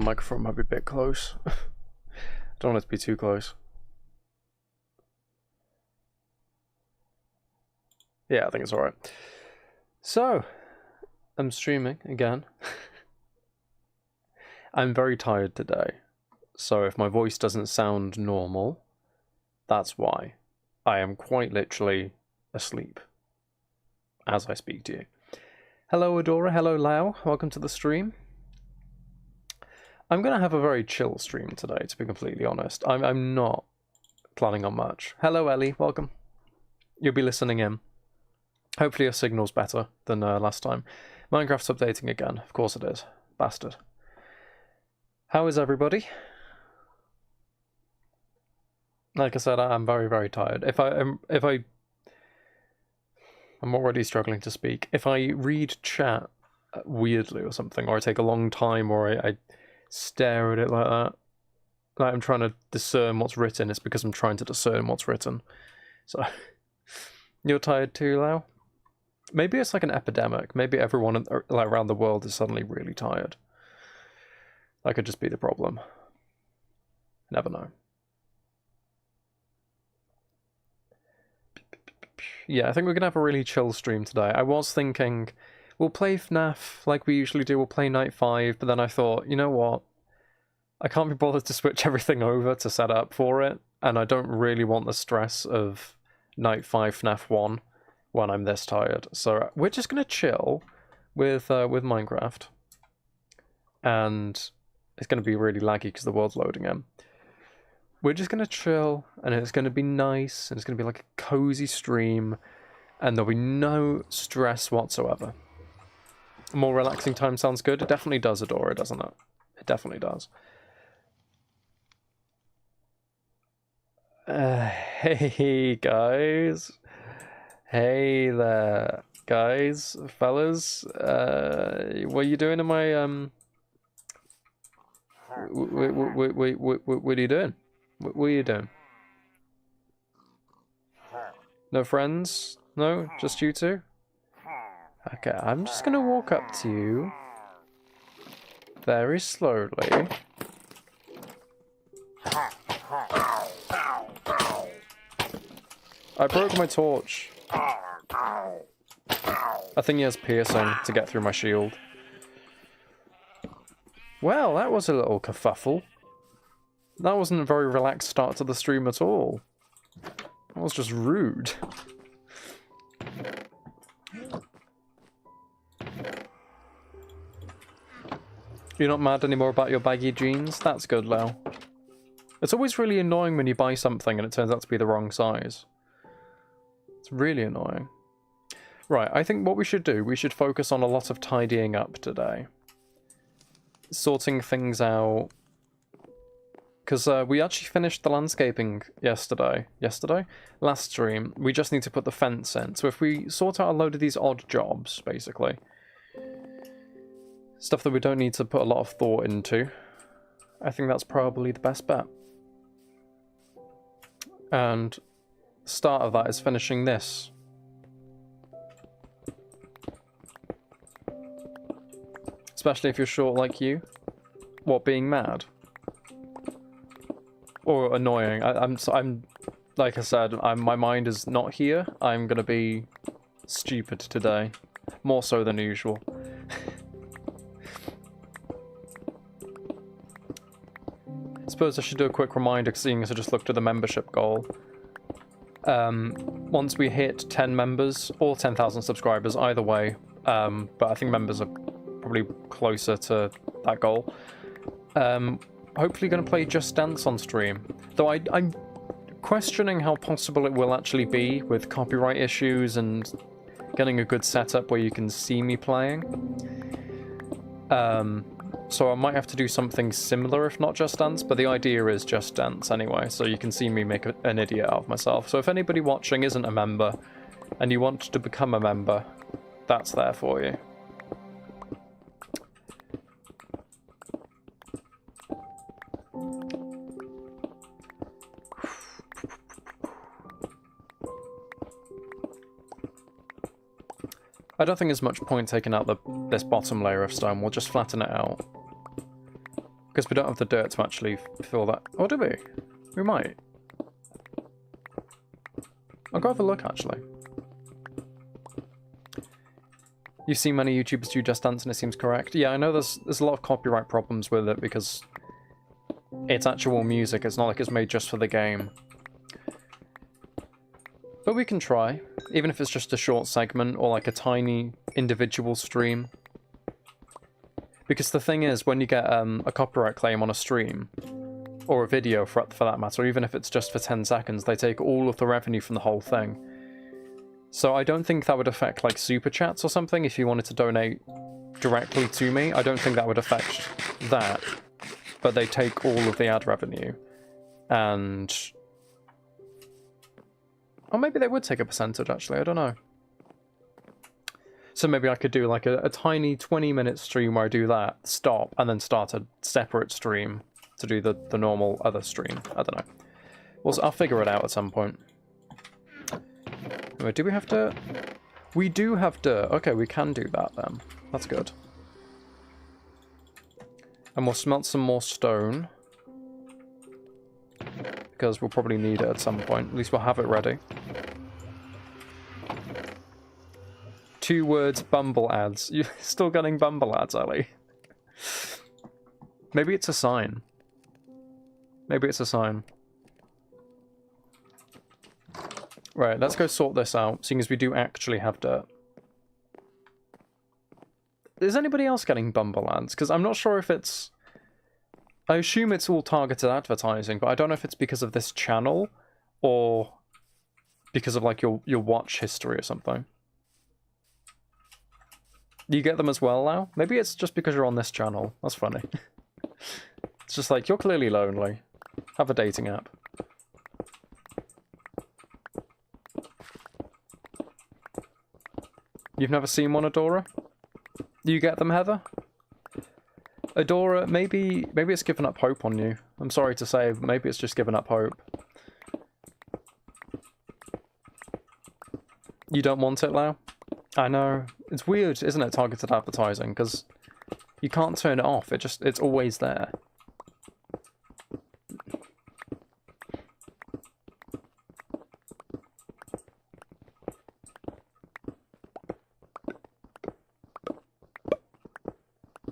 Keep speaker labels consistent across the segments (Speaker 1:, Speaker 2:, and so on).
Speaker 1: microphone might be a bit close. Don't want it to be too close. Yeah, I think it's alright. So, I'm streaming again. I'm very tired today. So if my voice doesn't sound normal, that's why. I am quite literally asleep as I speak to you. Hello Adora, hello Lau, welcome to the stream. I'm going to have a very chill stream today, to be completely honest. I'm not planning on much. Hello Ellie, welcome. You'll be listening in. Hopefully your signal's better than last time. Minecraft's updating again, of course it is. Bastard. How is everybody? Like I said, I'm very, very tired. I'm already struggling to speak. If I read chat weirdly or something, or I take a long time, or I stare at it like that, like I'm trying to discern what's written, it's because I'm trying to discern what's written. So, you're tired too, Lau? Maybe it's like an epidemic. Maybe everyone like around the world is suddenly really tired. That could just be the problem. Never know. Yeah, I think we're going to have a really chill stream today. I was thinking, we'll play FNAF like we usually do, we'll play Night 5, but then I thought, you know what? I can't be bothered to switch everything over to set up for it, and I don't really want the stress of Night 5 FNAF 1 when I'm this tired. So we're just going to chill with Minecraft. And it's going to be really laggy because the world's loading in. We're just going to chill, and it's going to be nice, and it's going to be like a cozy stream, and there'll be no stress whatsoever. A more relaxing time sounds good. It definitely does, Adora, doesn't it? It definitely does. Hey, guys. Hey there, guys, fellas. What are you doing in my, what are you doing? What are you doing? No friends? No? Just you two? Okay, I'm just gonna walk up to you very slowly. I broke my torch. I think he has piercing to get through my shield. Well, that was a little kerfuffle. That wasn't a very relaxed start to the stream at all. That was just rude. You're not mad anymore about your baggy jeans? That's good, Lau. It's always really annoying when you buy something and it turns out to be the wrong size. It's really annoying. Right, I think what we should do, we should focus on a lot of tidying up today. Sorting things out. Because we actually finished the landscaping yesterday. Last stream. We just need to put the fence in. So if we sort out a load of these odd jobs, basically. Stuff that we don't need to put a lot of thought into. I think that's probably the best bet. And the start of that is finishing this. Especially if you're short like you. What, being mad? Or annoying. I'm like I said, my mind is not here. I'm gonna be stupid today. More so than usual. I suppose I should do a quick reminder, seeing as I just looked at the membership goal. Once we hit 10 members, or 10,000 subscribers, either way, but I think members are probably closer to that goal. Hopefully going to play Just Dance on stream. Though I'm questioning how possible it will actually be with copyright issues and getting a good setup where you can see me playing. So I might have to do something similar if not Just Dance, but the idea is Just Dance anyway, so you can see me make an idiot out of myself. So if anybody watching isn't a member and you want to become a member, that's there for you. I don't think there's much point taking out this bottom layer of stone. We'll just flatten it out. Because we don't have the dirt to actually fill that. Or do we? We might. I'll go have a look, actually. You've seen many YouTubers do Just Dance and it seems correct. Yeah, I know there's a lot of copyright problems with it because it's actual music. It's not like it's made just for the game. But we can try, even if it's just a short segment or like a tiny individual stream. Because the thing is, when you get a copyright claim on a stream, or a video for that matter, or even if it's just for 10 seconds, they take all of the revenue from the whole thing. So I don't think that would affect like super chats or something if you wanted to donate directly to me. I don't think that would affect that. But they take all of the ad revenue. And... or maybe they would take a percentage, actually. I don't know. So maybe I could do like a tiny 20-minute stream where I do that, stop, and then start a separate stream to do the normal other stream. I don't know. Well, I'll figure it out at some point. Anyway, do we have dirt? We do have dirt. Okay, we can do that then. That's good. And we'll smelt some more stone. Because we'll probably need it at some point. At least we'll have it ready. 2 words, Bumble ads. You're still getting Bumble ads, Ellie. Maybe it's a sign. Maybe it's a sign. Right, let's go sort this out, seeing as we do actually have dirt. Is anybody else getting Bumble ads? Because I'm not sure if it's... I assume it's all targeted advertising, but I don't know if it's because of this channel, or because of, like, your watch history or something. You get them as well now? Maybe it's just because you're on this channel. That's funny. It's just like, you're clearly lonely. Have a dating app. You've never seen one, Adora? You get them, Heather? Adora, maybe it's given up hope on you. I'm sorry to say, but maybe it's just given up hope. You don't want it, Lau? I know. It's weird, isn't it, targeted advertising? Because you can't turn it off. It's always there.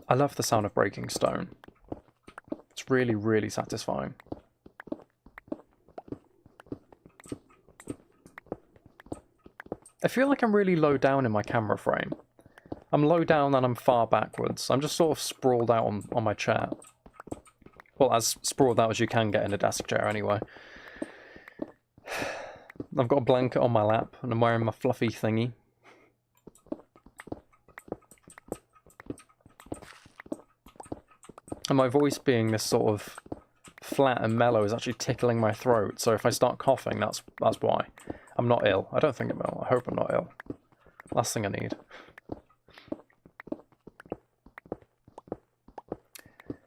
Speaker 1: I love the sound of breaking stone. It's really, really satisfying. I feel like I'm really low down in my camera frame. I'm low down and I'm far backwards. I'm just sort of sprawled out on my chair. Well, as sprawled out as you can get in a desk chair anyway. I've got a blanket on my lap and I'm wearing my fluffy thingy. And my voice being this sort of flat and mellow is actually tickling my throat, so if I start coughing, that's why. I'm not ill. I don't think I'm ill. I hope I'm not ill. Last thing I need.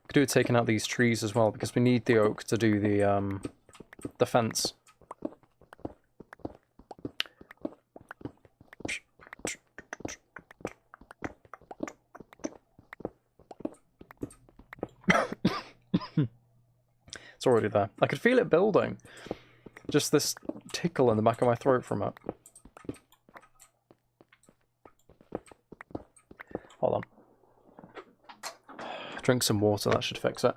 Speaker 1: Could do with taking out these trees as well, because we need the oak to do the fence. It's already there. I could feel it building. Just this tickle in the back of my throat from it. Hold on. Drink some water, that should fix it.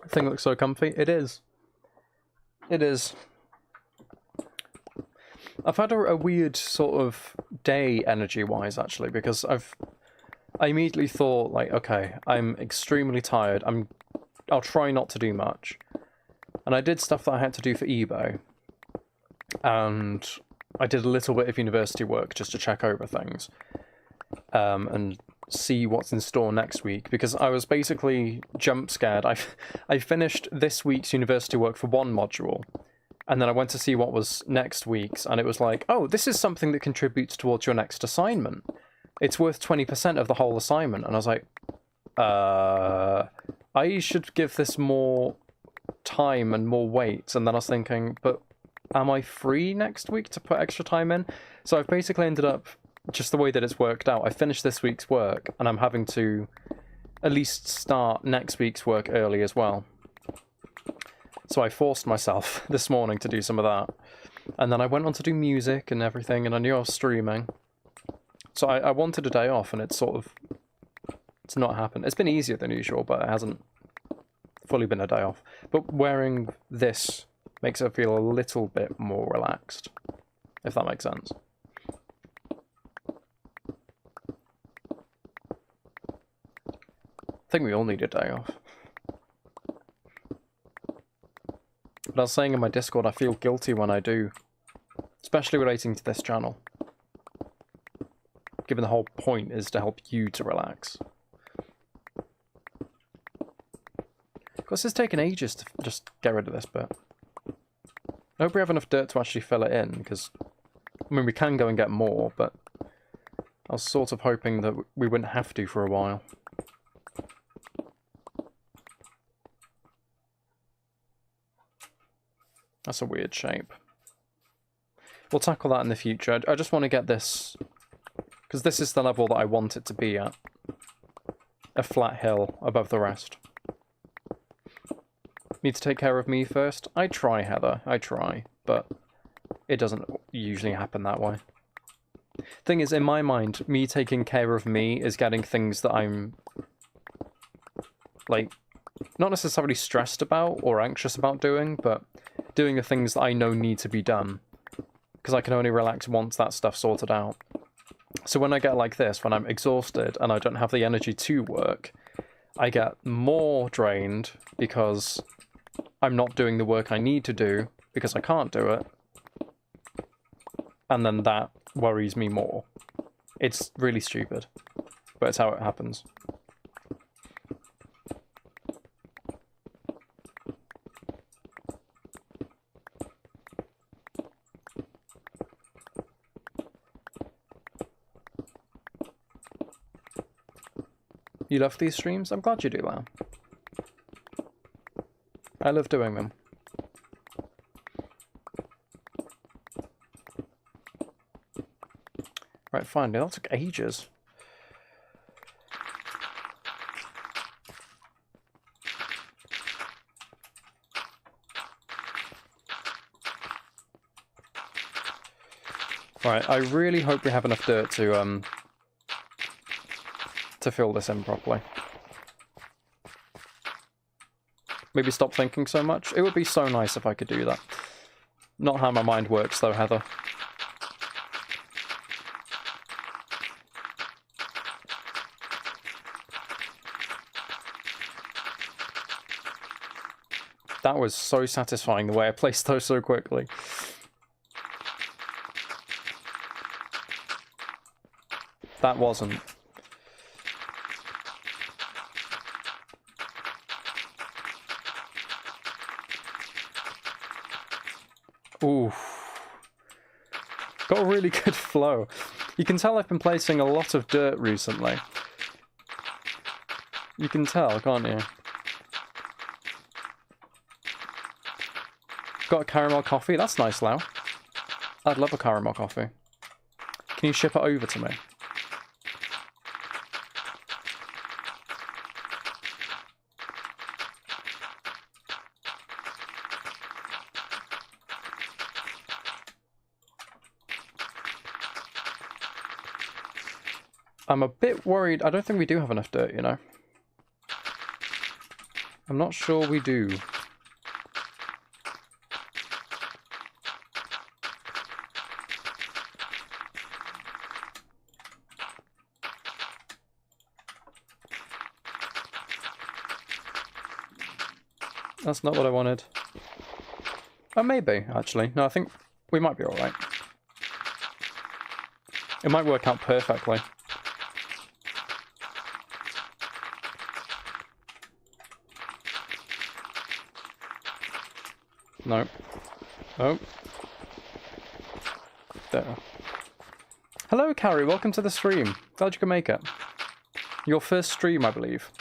Speaker 1: The thing looks so comfy. It is. It is. I've had a weird sort of day energy-wise, actually, because I immediately thought, like, okay, I'm extremely tired. I'll try not to do much. And I did stuff that I had to do for eBay. And I did a little bit of university work just to check over things. And see what's in store next week. Because I was basically jump scared. I finished this week's university work for one module. And then I went to see what was next week's. And it was like, oh, this is something that contributes towards your next assignment. It's worth 20% of the whole assignment. And I was like, I should give this more time and more weight. And then I was thinking, but am I free next week to put extra time in? So I've basically ended up, just the way that it's worked out, I finished this week's work and I'm having to at least start next week's work early as well. So I forced myself this morning to do some of that. And then I went on to do music and everything, and I knew I was streaming. So I wanted a day off, and it's not happened. It's been easier than usual, but it hasn't fully been a day off. But wearing this makes it feel a little bit more relaxed, if that makes sense. I think we all need a day off. But I was saying in my Discord, I feel guilty when I do, especially relating to this channel. Given the whole point is to help you to relax. Of course, it's taken ages to just get rid of this bit. I hope we have enough dirt to actually fill it in, because, I mean, we can go and get more, but I was sort of hoping that we wouldn't have to for a while. That's a weird shape. We'll tackle that in the future. I just want to get this, because this is the level that I want it to be at. A flat hill above the rest. Need to take care of me first? I try, Heather. I try. But it doesn't usually happen that way. Thing is, in my mind, me taking care of me is getting things that I'm, like, not necessarily stressed about or anxious about doing, but doing the things that I know need to be done. Because I can only relax once that stuff's sorted out. So when I get like this, when I'm exhausted and I don't have the energy to work, I get more drained because I'm not doing the work I need to do because I can't do it. And then that worries me more. It's really stupid, but it's how it happens. You love these streams? I'm glad you do, Lau. I love doing them. Right, fine. That took ages. Right, I really hope we have enough dirt to fill this in properly. Maybe stop thinking so much. It would be so nice if I could do that. Not how my mind works though, Heather. That was so satisfying the way I placed those so quickly. That wasn't. Ooh. Got a really good flow. You can tell I've been placing a lot of dirt recently. You can tell, can't you? Got a caramel coffee? That's nice, Lau. I'd love a caramel coffee. Can you ship it over to me? I'm a bit worried. I don't think we do have enough dirt, you know. I'm not sure we do. That's not what I wanted. Oh, maybe, actually. No, I think we might be alright. It might work out perfectly. No. Oh. There. Hello, Carrie. Welcome to the stream. Glad you could make it. Your first stream, I believe.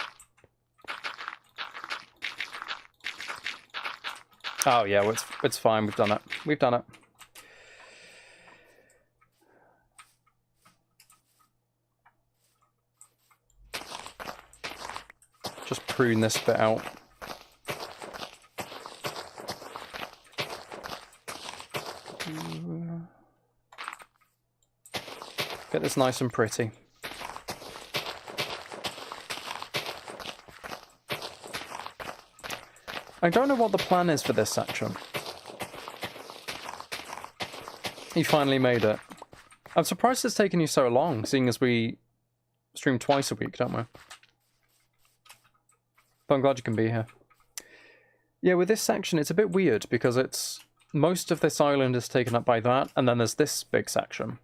Speaker 1: Oh, yeah, well, it's fine. We've done it. We've done it. prune this bit out. Get this nice and pretty. I don't know what the plan is for this section. You finally made it. I'm surprised it's taken you so long, seeing as we stream twice a week, don't we? But I'm glad you can be here. Yeah, with this section, it's a bit weird, because it's... most of this island is taken up by that, and then there's this big section.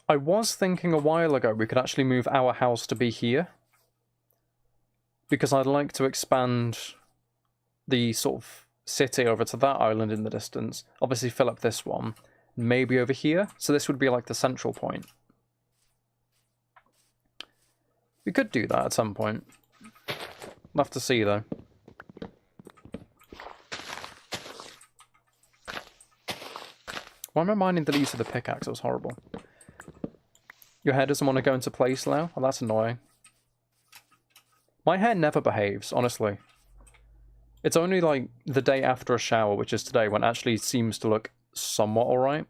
Speaker 1: I was thinking a while ago we could actually move our house to be here. Because I'd like to expand the sort of city over to that island in the distance. Obviously fill up this one. Maybe over here. So this would be like the central point. We could do that at some point. We'll have to see though. Why am I minding the use of the pickaxe? It was horrible. Your hair doesn't want to go into place now? Oh, that's annoying. My hair never behaves, honestly. It's only like the day after a shower, which is today, when it actually seems to look somewhat alright.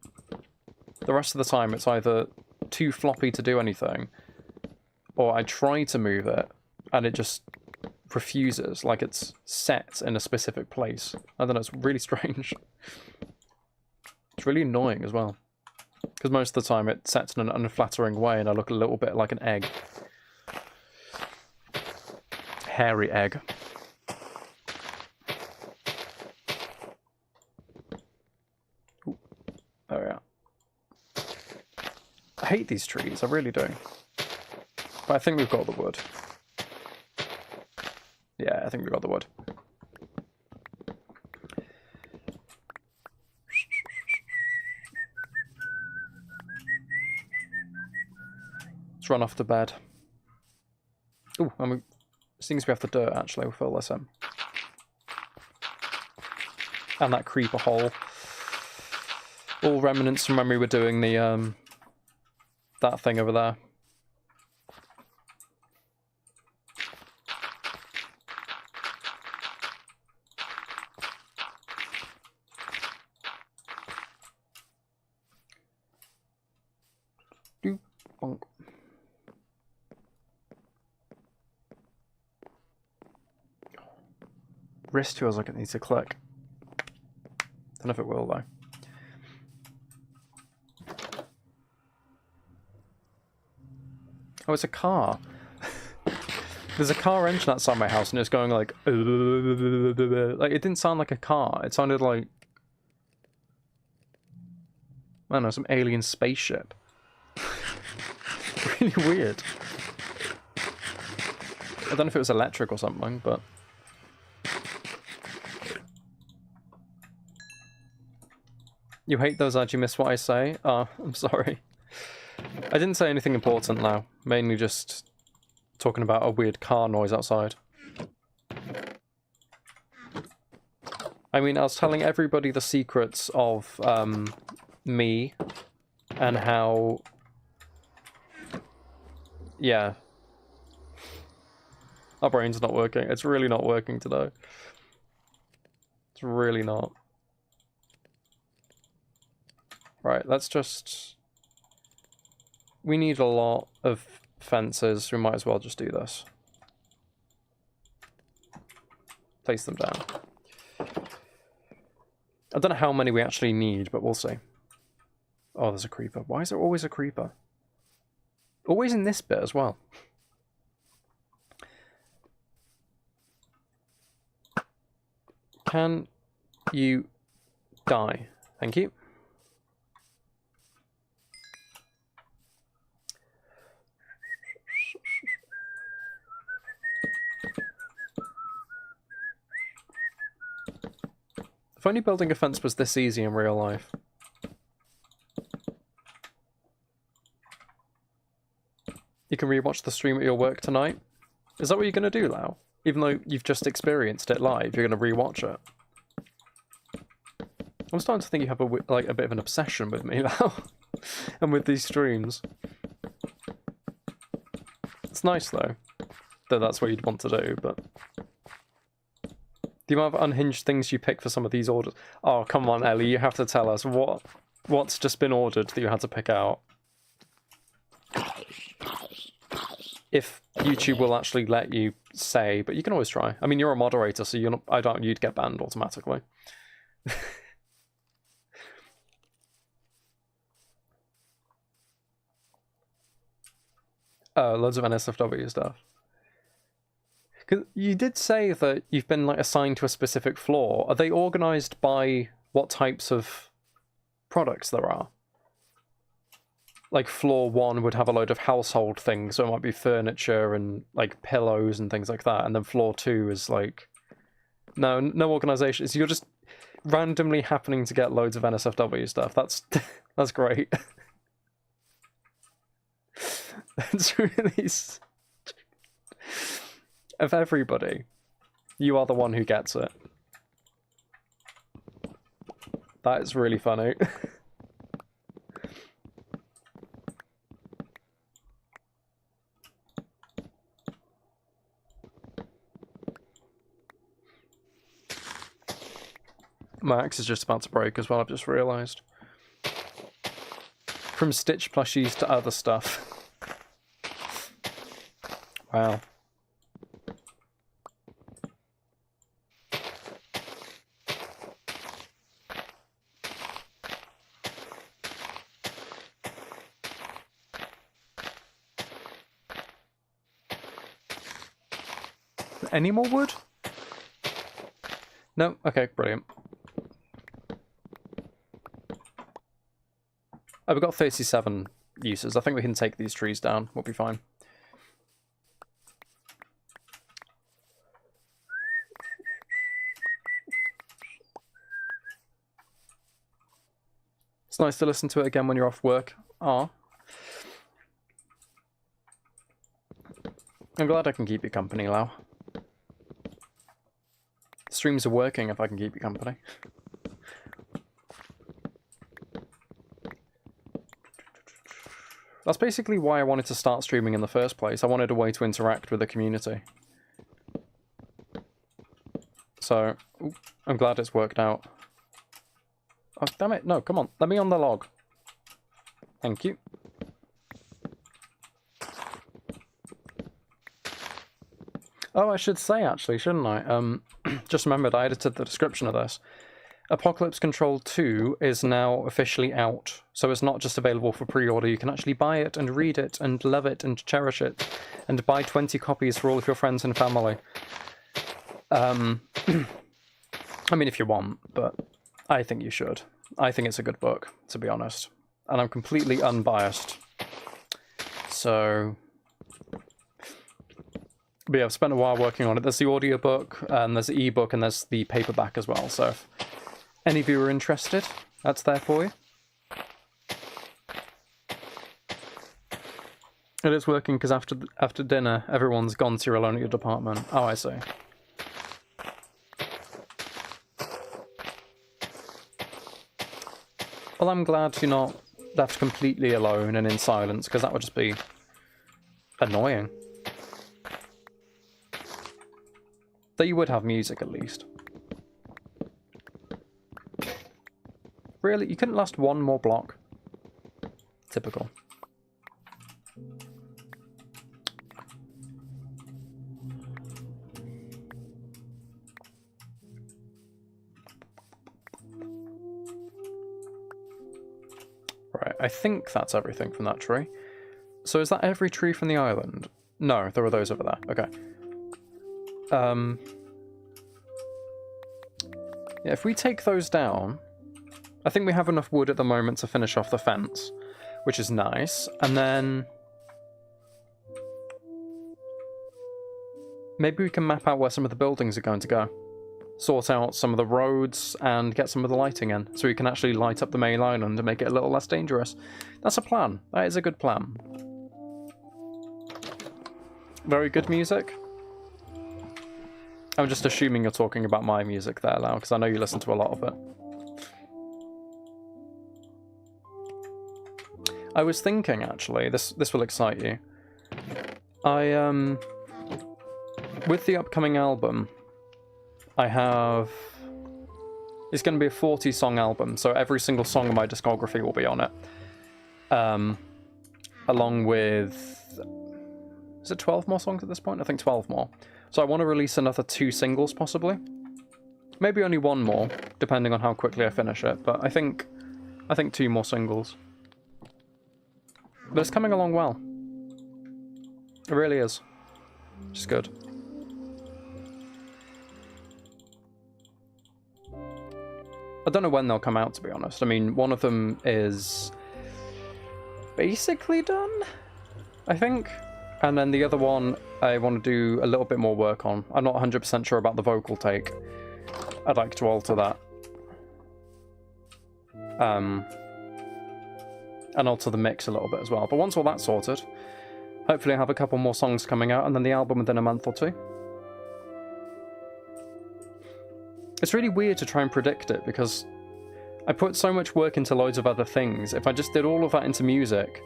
Speaker 1: The rest of the time it's either too floppy to do anything, or I try to move it, and it just refuses, like it's set in a specific place. I don't know, it's really strange. It's really annoying as well. Because most of the time it sets in an unflattering way and I look a little bit like an egg. Hairy egg. Ooh, there we are. I hate these trees, I really do. But I think we've got the wood. Yeah, I think we've got the wood. Let's run off to bed. Ooh, and seeing as we have the dirt, actually, we'll fill this in. And that creeper hole. All remnants from when we were doing the, that thing over there. Bonk. Wrist feels like it needs to click. Don't know if it will though. Oh, it's a car. There's a car engine outside my house and it's going like... like, it didn't sound like a car. It sounded like... I don't know, some alien spaceship. Really weird. I don't know if it was electric or something, but... You hate those ads, you miss what I say? Oh, I'm sorry. I didn't say anything important now. Mainly just talking about a weird car noise outside. I mean, I was telling everybody the secrets of me and how... Yeah. Our brain's not working. It's really not working today. It's really not. Right, let's just... We need a lot of fences. We might as well just do this. Place them down. I don't know how many we actually need, but we'll see. Oh, there's a creeper. Why is there always a creeper? Always in this bit as well. Can you die? Thank you. If only building a fence was this easy in real life. You can rewatch the stream at your work tonight. Is that what you're going to do, Lau? Even though you've just experienced it live, you're going to rewatch it. I'm starting to think you have a bit of an obsession with me now. And with these streams. It's nice though, that that's what you'd want to do, but... The amount of unhinged things you pick for some of these orders. Oh, come on, Ellie, you have to tell us what's just been ordered that you had to pick out. If YouTube will actually let you say, but you can always try. I mean, you're a moderator, so you're not, I doubt you'd get banned automatically. Loads of NSFW stuff. Because you did say that you've been like assigned to a specific floor. Are they organized by what types of products there are? Like floor 1 would have a load of household things, so it might be furniture and like pillows and things like that. And then floor 2 is like no organization. So you're just randomly happening to get loads of NSFW stuff. That's that's great. That's really... Of everybody, you are the one who gets it. That is really funny. My axe is just about to break as well, I've just realised. From Stitch plushies to other stuff. Wow. Any more wood? No? Okay, brilliant. Oh, we've got 37 uses. I think we can take these trees down. We'll be fine. It's nice to listen to it again when you're off work. Ah. I'm glad I can keep you company, Lau. Streams are working if I can keep you company. That's basically why I wanted to start streaming in the first place. I wanted a way to interact with the community. So, I'm glad it's worked out. Oh, damn it. No, come on. Let me on the log. Thank you. Oh, I should say, actually, shouldn't I? Just remembered I edited the description of this. Apocalypse Control 2 is now officially out, so it's not just available for pre-order. You can actually buy it and read it and love it and cherish it and buy 20 copies for all of your friends and family. I mean, if you want, but I think you should. I think it's a good book, to be honest. And I'm completely unbiased. So... But yeah, I've spent a while working on it. There's the audiobook, and there's the ebook, and there's the paperback as well. So if any of you are interested, that's there for you. It is working because after dinner, everyone's gone, so you're alone at your department. Oh, I see. Well, I'm glad you're not left completely alone and in silence, because that would just be annoying. That you would have music, at least. Really? You couldn't last one more block? Typical. Right, I think that's everything from that tree. So is that every tree from the island? No, there are those over there. Okay. Yeah, if we take those down, I think we have enough wood at the moment to finish off the fence, which is nice. And then maybe we can map out where some of the buildings are going to go. Sort out some of the roads and get some of the lighting in, so we can actually light up the main island and make it a little less dangerous. That's a plan. That is a good plan. Very good music. I'm just assuming you're talking about my music there, Lau, because I know you listen to a lot of it. I was thinking, actually, this will excite you. With the upcoming album, I have... It's going to be a 40-song album, so every single song in my discography will be on it. Along with... Is it 12 more songs at this point? I think 12 more. So I want to release another 2 singles, possibly. Maybe only 1 more, depending on how quickly I finish it, but I think 2 more singles. But it's coming along well. It really is. Which is good. I don't know when they'll come out, to be honest. I mean, one of them is basically done, I think. And then the other one I want to do a little bit more work on. I'm not 100% sure about the vocal take. I'd like to alter that. And alter the mix a little bit as well. But once all that's sorted, hopefully I'll have a couple more songs coming out and then the album within a month or 2. It's really weird to try and predict it because I put so much work into loads of other things. If I just did all of that into music,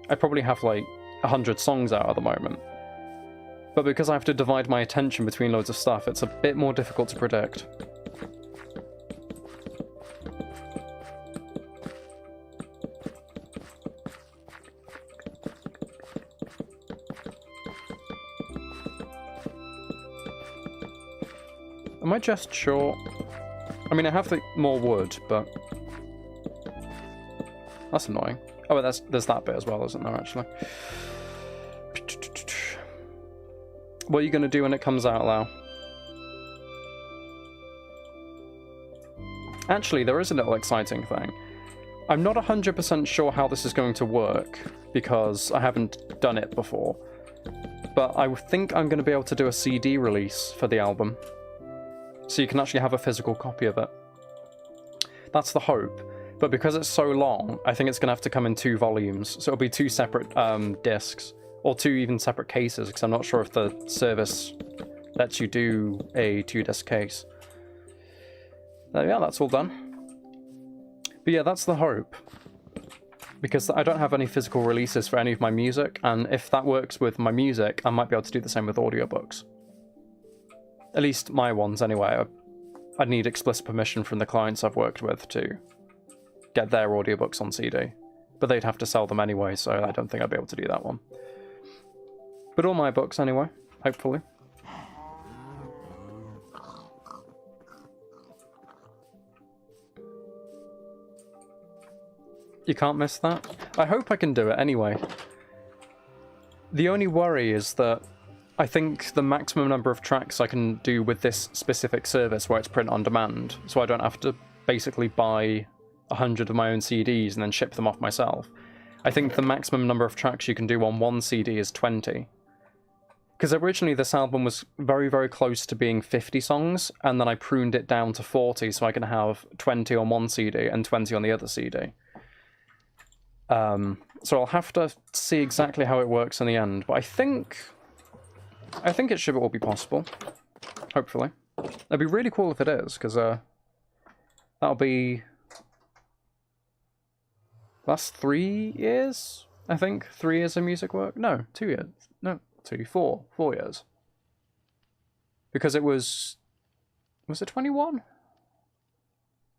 Speaker 1: I'd probably have like 100 songs out at the moment. But because I have to divide my attention between loads of stuff, it's a bit more difficult to predict. Am I just short? I mean, I have more wood, but... That's annoying. Oh, but there's that bit as well, isn't there, actually? What are you going to do when it comes out, Lau? Actually, there is a little exciting thing. I'm not 100% sure how this is going to work, because I haven't done it before. But I think I'm going to be able to do a CD release for the album. So you can actually have a physical copy of it. That's the hope. But because it's so long, I think it's going to have to come in 2 volumes. So it'll be 2 separate discs. Or 2 even separate cases, because I'm not sure if the service lets you do a 2-disc case. Yeah, that's all done. But yeah, that's the hope. Because I don't have any physical releases for any of my music, and if that works with my music, I might be able to do the same with audiobooks. At least my ones, anyway. I'd need explicit permission from the clients I've worked with to get their audiobooks on CD. But they'd have to sell them anyway, so I don't think I'd be able to do that one. But all my books, anyway, hopefully. You can't miss that? I hope I can do it anyway. The only worry is that I think the maximum number of tracks I can do with this specific service where it's print on demand, so I don't have to basically buy 100 of my own CDs and then ship them off myself. I think the maximum number of tracks you can do on one CD is 20. Because originally this album was very, very close to being 50 songs, and then I pruned it down to 40 so I can have 20 on one CD and 20 on the other CD. So I'll have to see exactly how it works in the end, but I think it should all be possible. Hopefully. It'd be really cool if it is, because that'll be... That's 3 years, I think? 3 years of music work? No, 2 years. No, 4 years. Because it was... Was it 21?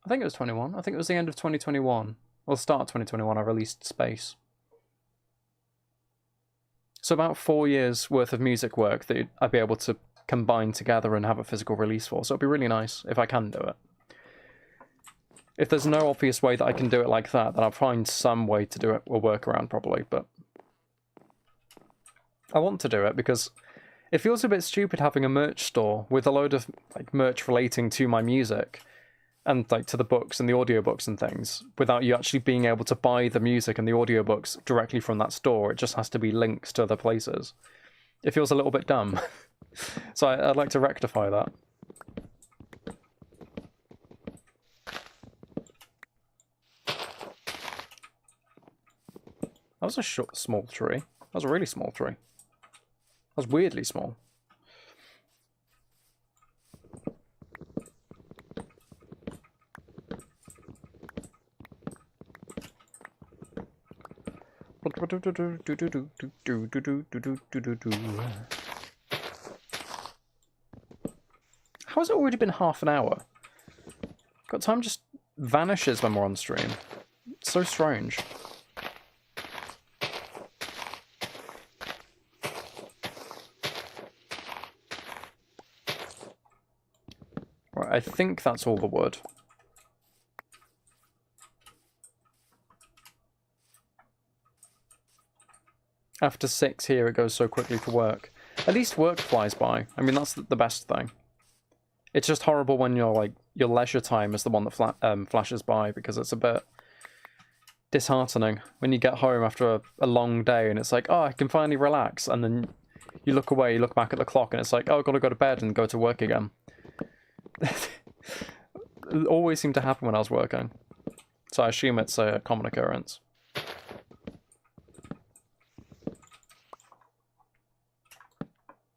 Speaker 1: I think it was 21. I think it was the end of 2021. Or start of 2021 I released Space. So about 4 years worth of music work that I'd be able to combine together and have a physical release for. So it'd be really nice if I can do it. If there's no obvious way that I can do it like that, then I'll find some way to do it, or workaround probably, but... I want to do it because it feels a bit stupid having a merch store with a load of like merch relating to my music and like to the books and the audiobooks and things without you actually being able to buy the music and the audiobooks directly from that store. It just has to be links to other places. It feels a little bit dumb. So I'd like to rectify that. That was a small tree. That was a really small tree. That was weirdly small. How has it already been half an hour? God, time just vanishes when we're on stream. It's so strange. Right, I think that's all the wood. After 6 here, it goes so quickly for work. At least work flies by. I mean, that's the best thing. It's just horrible when you're like your leisure time is the one that flashes by, because it's a bit disheartening when you get home after a long day and it's like, oh, I can finally relax, and then you look away, you look back at the clock, and it's like, oh, I've got to go to bed and go to work again. It always seemed to happen when I was working, so I assume it's a common occurrence.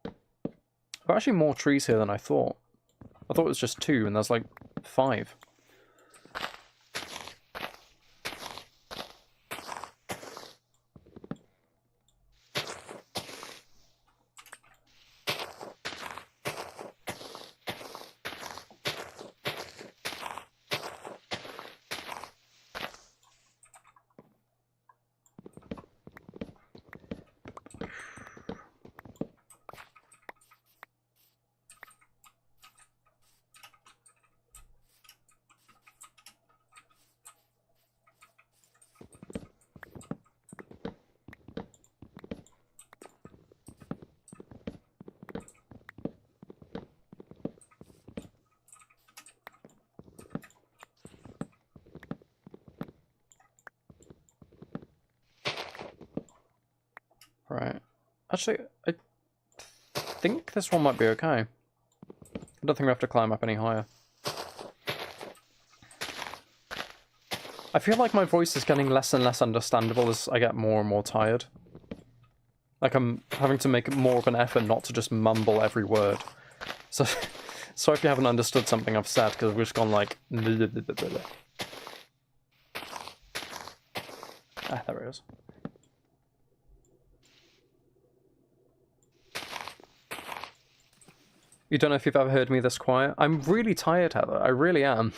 Speaker 1: There are actually more trees here than I thought. I thought it was just 2, and there's like 5. Right. Actually, I think this one might be okay. I don't think we have to climb up any higher. I feel like my voice is getting less and less understandable as I get more and more tired. Like I'm having to make more of an effort not to just mumble every word. So, sorry if you haven't understood something I've said, because I've just gone like... Ah, there it is. You don't know if you've ever heard me this quiet? I'm really tired, Heather. I really am.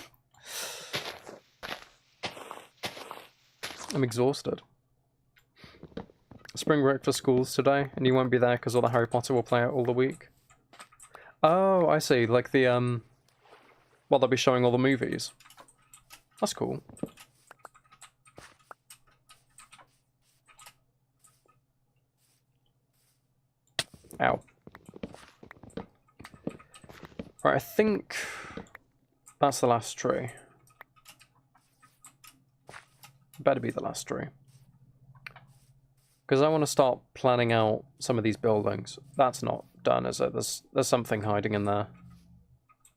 Speaker 1: I'm exhausted. Spring break for schools today, and you won't be there because all the Harry Potter will play out all the week. Oh, I see. Like the, well, they'll be showing all the movies. That's cool. Ow. Right, I think that's the last tree. Better be the last tree. Because I want to start planning out some of these buildings. That's not done, is it? There's something hiding in there.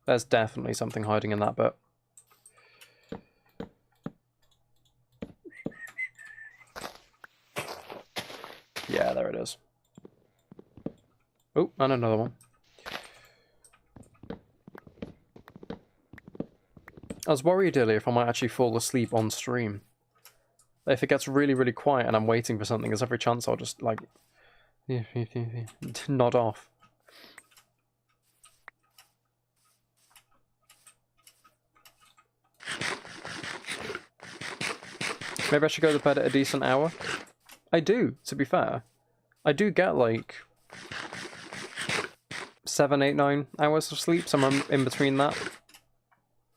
Speaker 1: There's definitely something hiding in that bit. Yeah, there it is. Oh, and another one. I was worried earlier if I might actually fall asleep on stream. If it gets really, really quiet and I'm waiting for something, there's every chance I'll just, like, nod off. Maybe I should go to bed at a decent hour? I do, to be fair. I do get, like, 7, 8, 9 hours of sleep, somewhere in between that.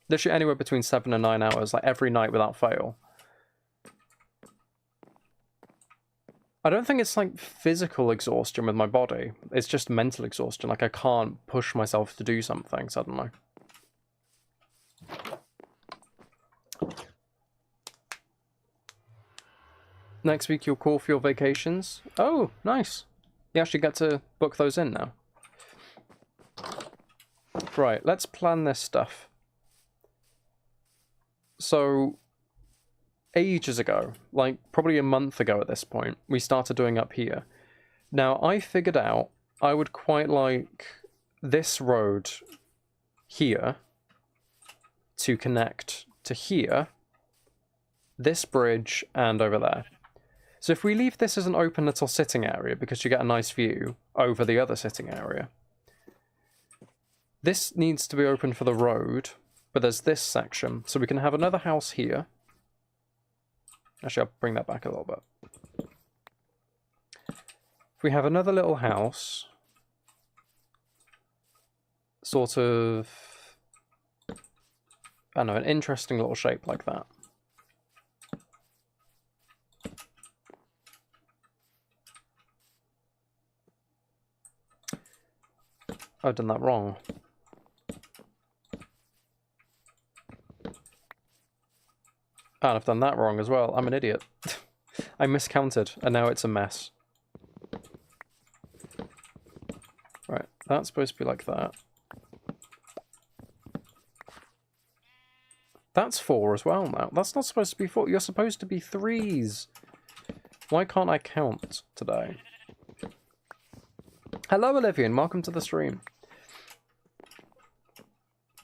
Speaker 1: Literally anywhere between 7 and 9 hours, like, every night without fail. I don't think it's like physical exhaustion with my body. It's just mental exhaustion. Like I can't push myself to do something suddenly. Next week you'll call for your vacations. Oh, nice. You actually get to book those in now. Right, let's plan this stuff. So... ages ago, like probably a month ago at this point, we started doing up here. Now, I figured out I would quite like this road here to connect to here, this bridge, and over there. So if we leave this as an open little sitting area, because you get a nice view over the other sitting area, This needs to be open for the road, but there's this section. So we can have another house here. Actually, I'll bring that back a little bit. If we have another little house, sort of, I don't know, an interesting little shape like that. I've done that wrong. And I've done that wrong as well. I'm an idiot. I miscounted, and now it's a mess. Right, that's supposed to be like that. That's 4 as well now. That's not supposed to be 4. You're supposed to be 3s. Why can't I count today? Hello, Olivia, and welcome to the stream.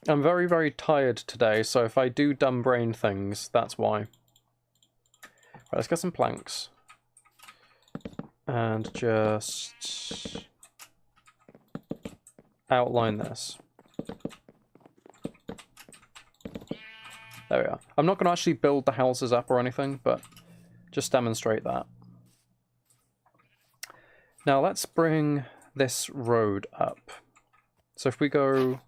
Speaker 1: I'm very, very tired today, so if I do dumb brain things, that's why. Right, let's get some planks. And just outline this. There we are. I'm not going to actually build the houses up or anything, but just demonstrate that. Now let's bring this road up. So if we go...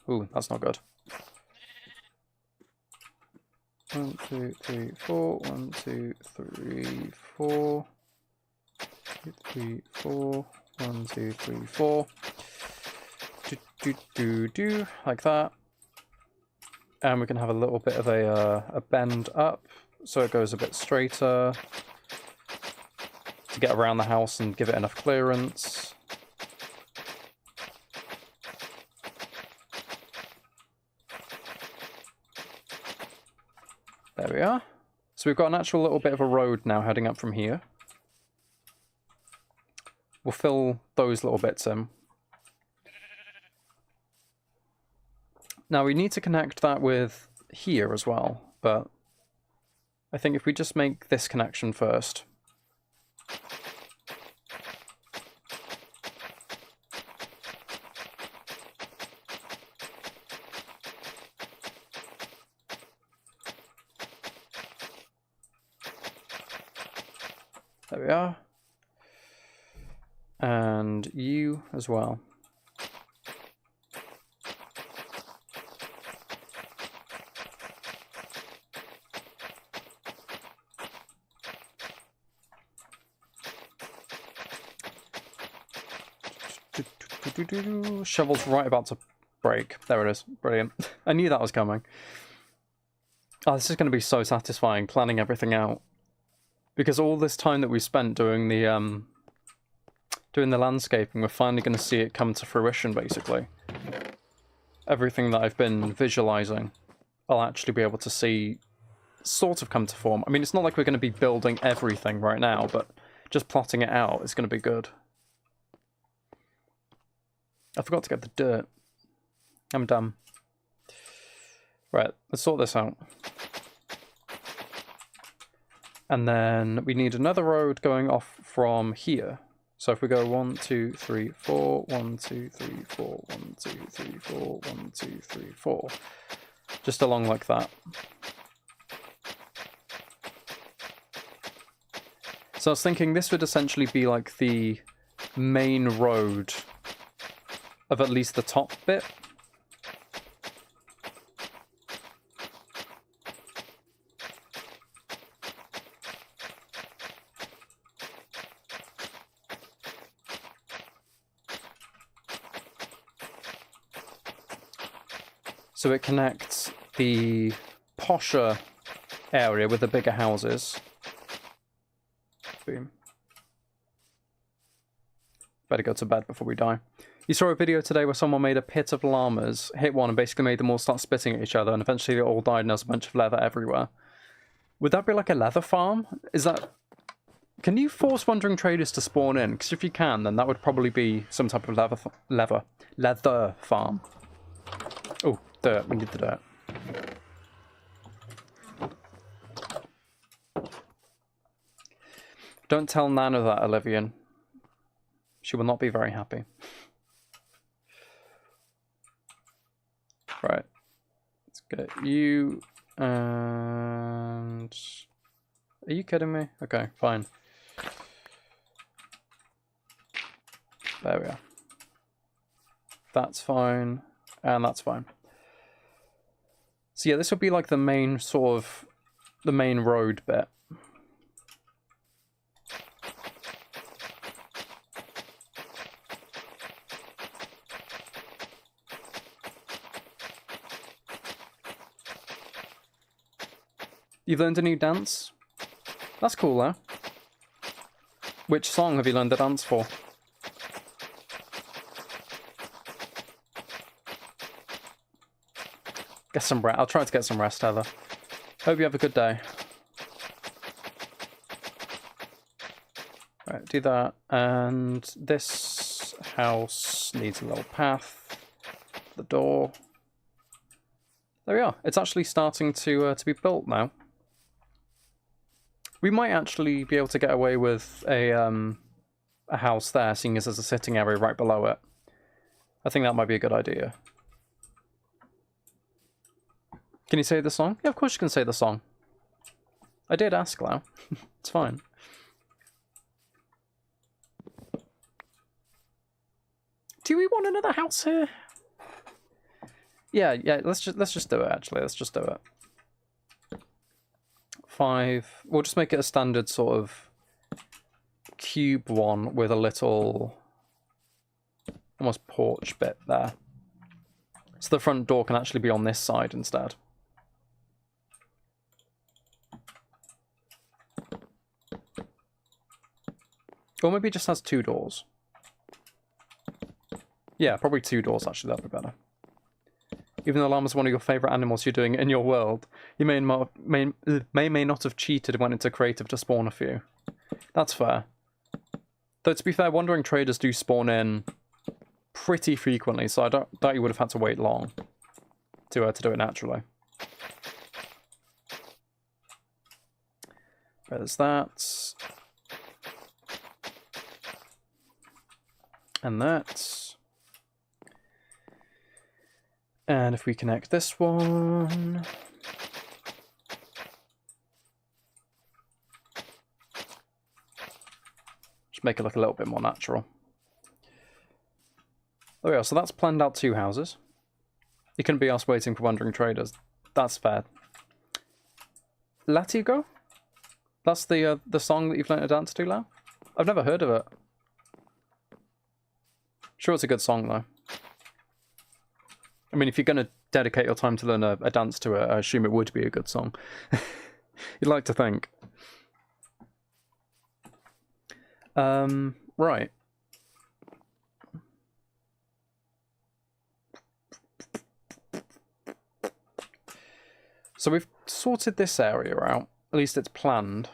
Speaker 1: Ooh, that's not good. 1, 2, 3, 4. 1, 2, 3, 4. 2, 3, 4. 1, 2, 3, 4. Do, like that. And we can have a little bit of a bend up, so it goes a bit straighter to get around the house and give it enough clearance. There we are. So we've got an actual little bit of a road now heading up from here. We'll fill those little bits in. Now we need to connect that with here as well, but I think if we just make this connection first. There we are. And you as well. Shovel's right about to break. There it is. Brilliant. I knew that was coming. Oh, this is going to be so satisfying, planning everything out. Because all this time that we spent doing the landscaping, we're finally going to see it come to fruition, basically. Everything that I've been visualizing, I'll actually be able to see sort of come to form. I mean, it's not like we're going to be building everything right now, but just plotting it out is going to be good. I forgot to get the dirt. I'm dumb. Right, let's sort this out. And then we need another road going off from here. So if we go 1, 2, 3, 4, 1, 2, 3, 4, 1, 2, 3, 4, 1, 2, 3, 4. Just along like that. So I was thinking this would essentially be like the main road of at least the top bit. So it connects the posher area with the bigger houses. Boom. Better go to bed before we die. You saw a video today where someone made a pit of llamas, hit one and basically made them all start spitting at each other, and eventually they all died and there's a bunch of leather everywhere. Would that be like a leather farm? Is that... Can you force wandering traders to spawn in? Because if you can, then that would probably be some type of leather farm. Oh, dirt. We need the dirt. Don't tell Nana that, Olivian. She will not be very happy. Right. Let's get you and... Are you kidding me? Okay, fine. There we are. That's fine. And that's fine. So yeah, this would be like the main sort of... the main road bit. You've learned a new dance? That's cool, though. Which song have you learned the dance for? Get some rest. I'll try to get some rest, Heather. Hope you have a good day. Right, do that. And this house needs a little path. The door. There we are. It's actually starting to be built now. We might actually be able to get away with a house there, seeing as there's a sitting area right below it. I think that might be a good idea. Can you say the song? Yeah, of course you can say the song. I did ask, Lau. It's fine. Do we want another house here? Yeah, let's just do it, actually. Let's just do it. 5. We'll just make it a standard sort of cube one with a little almost porch bit there. So the front door can actually be on this side instead. Or maybe it just has 2 doors. Yeah, probably 2 doors actually, that'd be better. Even though llama's one of your favourite animals you're doing in your world, you may not have cheated and went into creative to spawn a few. That's fair. Though to be fair, wandering traders do spawn in pretty frequently, so I doubt you would have had to wait long to do it naturally. Right, there's that. And that. And if we connect this one... Just make it look a little bit more natural. There we are, so that's planned out 2 houses. You couldn't be asked waiting for wandering traders. That's fair. Latigo? That's the song that you've learned to dance to, Lau? I've never heard of it. Sure, it's a good song, though. I mean, if you're going to dedicate your time to learn a dance to it, I assume it would be a good song. You'd like to think. Right. So we've sorted this area out. At least it's planned.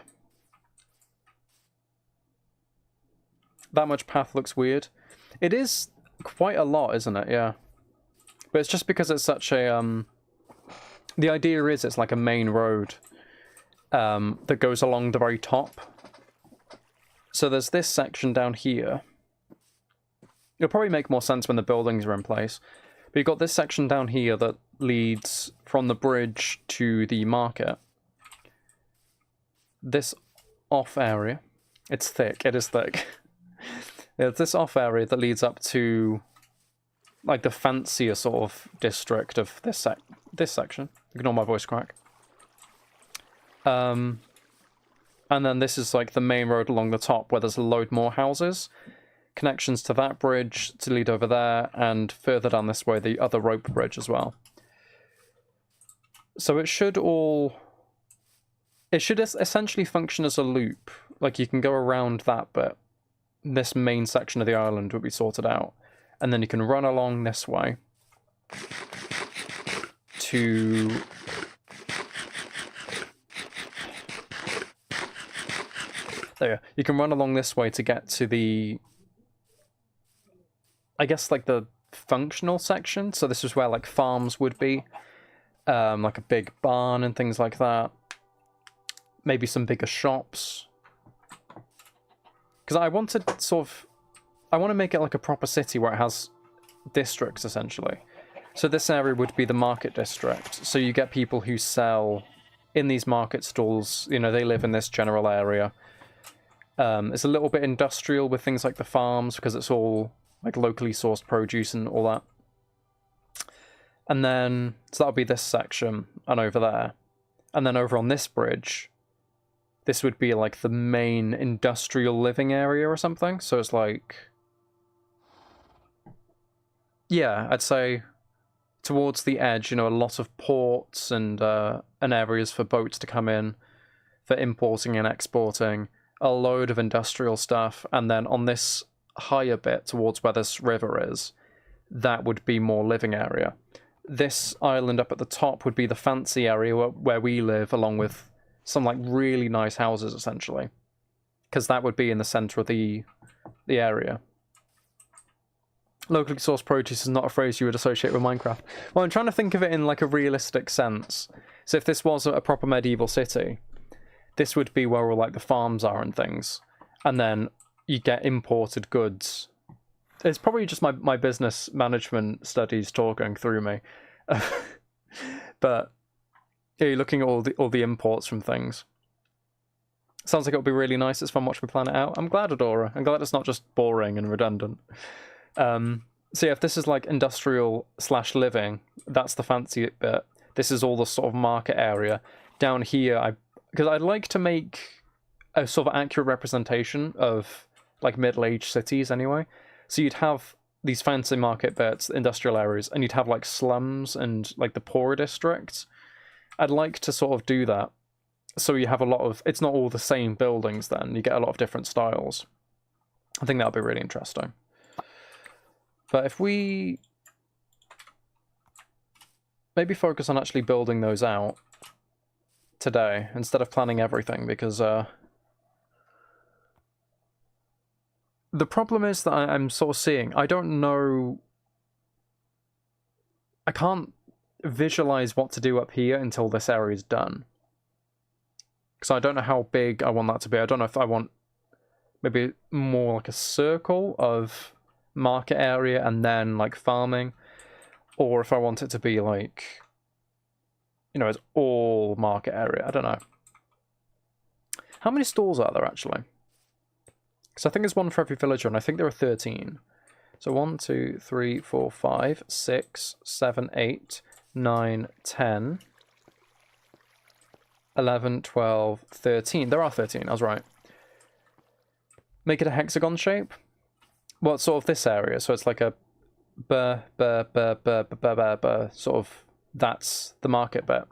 Speaker 1: That much path looks weird. It is quite a lot, isn't it? Yeah. But it's just because it's such a... the idea is it's like a main road that goes along the very top. So there's this section down here. It'll probably make more sense when the buildings are in place. But you've got this section down here that leads from the bridge to the market. This off area. It's thick. It is thick. There's this off area that leads up to... like the fancier sort of district of this section. Ignore my voice crack. And then this is like the main road along the top where there's a load more houses. Connections to that bridge to lead over there, and further down this way the other rope bridge as well. So it should all... it should essentially function as a loop. Like you can go around that bit. This main section of the island will be sorted out. And then you can run along this way to... there, you can run along this way to get to the... I guess like the functional section. So this is where like farms would be. Like a big barn and things like that. Maybe some bigger shops. Because I want to I want to make it like a proper city where it has districts, essentially. So this area would be the market district. So you get people who sell in these market stalls. You know, they live in this general area. It's a little bit industrial with things like the farms, because it's all like locally sourced produce and all that. And then, so that'll be this section, and over there. And then over on this bridge, this would be like the main industrial living area or something. So it's like, yeah, I'd say towards the edge, you know, a lot of ports and areas for boats to come in, for importing and exporting, a load of industrial stuff, and then on this higher bit towards where this river is, that would be more living area. This island up at the top would be the fancy area where we live, along with some like really nice houses, essentially, because that would be in the center of the area. Locally sourced produce is not a phrase you would associate with Minecraft. Well, I'm trying to think of it in like a realistic sense. So if this was a proper medieval city, this would be where all like the farms are and things, and then you get imported goods. It's probably just my business management studies talking through me. But yeah, you're looking at all the imports from things. Sounds like it'll be really nice. It's fun watching me plan it out. I'm glad, Adora. I'm glad it's not just boring and redundant. So yeah, if this is like industrial / living, that's the fancy bit. This is all the sort of market area. Down here, because I'd like to make a sort of accurate representation of like middle-aged cities anyway. So you'd have these fancy market bits, industrial areas, and you'd have like slums and like the poorer districts. I'd like to sort of do that. So you have a lot of, it's not all the same buildings then, you get a lot of different styles. I think that would be really interesting. But if we maybe focus on actually building those out today, instead of planning everything, because the problem is that I'm sort of seeing, I don't know, I can't visualize what to do up here until this area is done. Because I don't know how big I want that to be. I don't know if I want maybe more like a circle of market area and then like farming, or if I want it to be like, you know, it's all market area. I don't know. How many stalls are there actually? Because I think there's one for every villager, and I think there are 13. So 1, 2, 3, 4, 5, 6, 7, 8, 9, 10, 11, 12, 13. There are 13, I was right. Make it a hexagon shape. Well, it's sort of this area, so it's like a sort of, that's the market bit.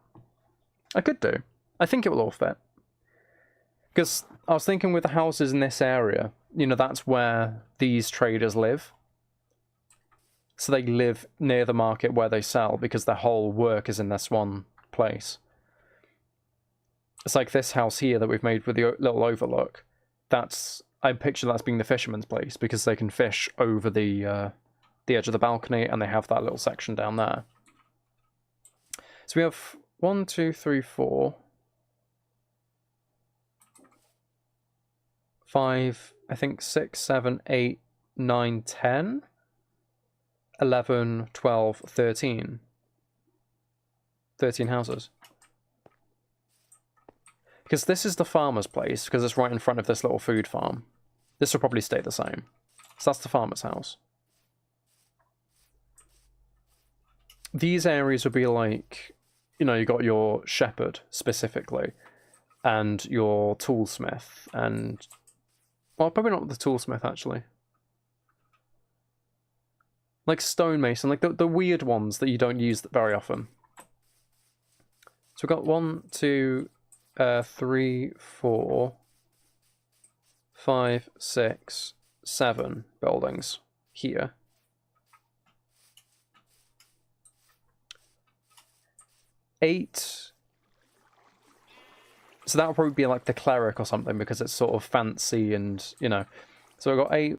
Speaker 1: I could do. I think it will all fit. Because I was thinking with the houses in this area, you know, that's where these traders live. So they live near the market where they sell, because their whole work is in this one place. It's like this house here that we've made with the little overlook. That's, I picture that's being the fisherman's place, because they can fish over the edge of the balcony, and they have that little section down there. So we have 1, 2, 3, 4, 5, I think 6, 7, 8, 9, 10, 11, 12, 13. 13 houses. Because this is the farmer's place, because it's right in front of this little food farm. This will probably stay the same. So that's the farmer's house. These areas would be like, you know, you got your shepherd specifically, and your toolsmith, and, well, probably not the toolsmith actually. Like stonemason, like the weird ones that you don't use very often. So we've got 1, 2, 3, 4, 5, 6, 7 buildings here. 8. So that would probably be like the cleric or something, because it's sort of fancy and, you know. So we've got 8,